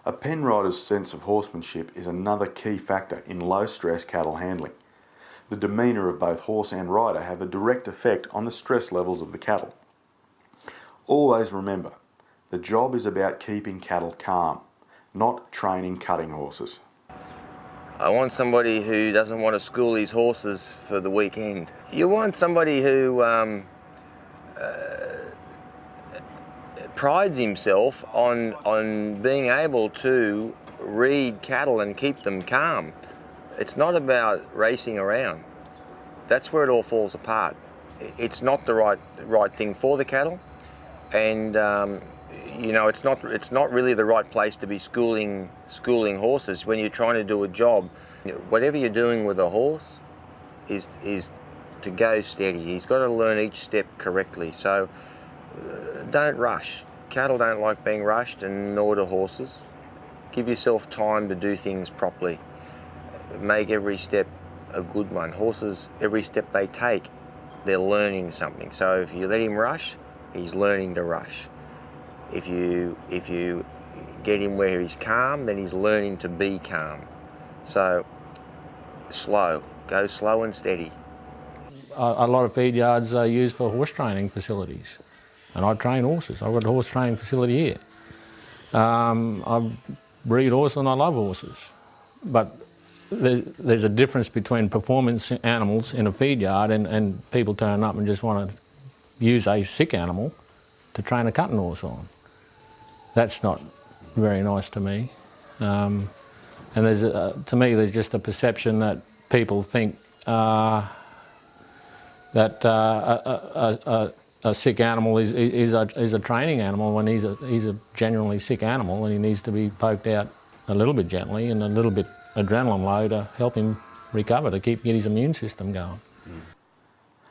A pen rider's sense of horsemanship is another key factor in low-stress cattle handling. The demeanour of both horse and rider have a direct effect on the stress levels of the cattle. Always remember, the job is about keeping cattle calm, not training cutting horses. I want somebody who doesn't want to school his horses for the weekend. You want somebody who prides himself on being able to read cattle and keep them calm. It's not about racing around. That's where it all falls apart. It's not the right thing for the cattle, and you know, it's not really the right place to be schooling horses when you're trying to do a job. Whatever you're doing with a horse is to go steady. He's got to learn each step correctly. So don't rush. Cattle don't like being rushed, and nor do horses. Give yourself time to do things properly. Make every step a good one. Horses, every step they take, they're learning something. So if you let him rush, he's learning to rush. If you get him where he's calm, then he's learning to be calm. So go slow and steady. A lot of feed yards are used for horse training facilities, and I train horses. I've got a horse training facility here. I breed horses and I love horses, but there's a difference between performance animals in a feed yard and people turn up and just want to use a sick animal to train a cutting horse on. That's not very nice to me. And to me, there's just a perception that people think that a sick animal is a training animal when he's a genuinely sick animal, and he needs to be poked out a little bit gently and a little bit adrenaline low to help him recover, to get his immune system going.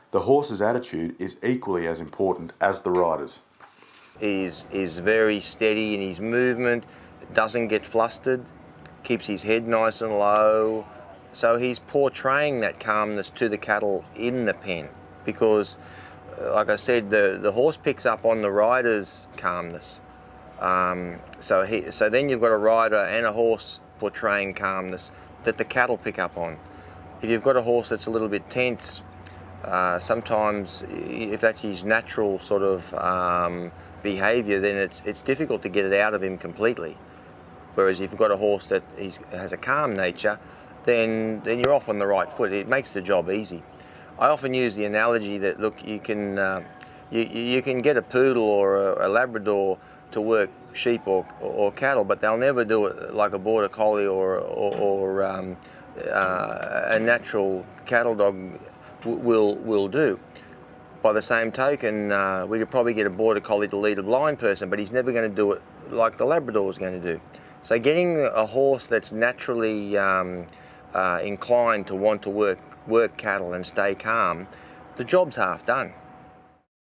The horse's attitude is equally as important as the rider's. He's very steady in his movement, doesn't get flustered, keeps his head nice and low. So he's portraying that calmness to the cattle in the pen, because like I said, the horse picks up on the rider's calmness. So then you've got a rider and a horse portraying calmness that the cattle pick up on. If you've got a horse that's a little bit tense, sometimes if that's his natural sort of behaviour, then it's difficult to get it out of him completely. Whereas if you've got a horse that has a calm nature, then you're off on the right foot. It makes the job easy. I often use the analogy that, look, you can get a poodle or a Labrador to work sheep or cattle, but they'll never do it like a border collie or a natural cattle dog will do. By the same token, we could probably get a border collie to lead a blind person, but he's never going to do it like the Labrador is going to do. So getting a horse that's naturally inclined to want to work cattle and stay calm, the job's half done.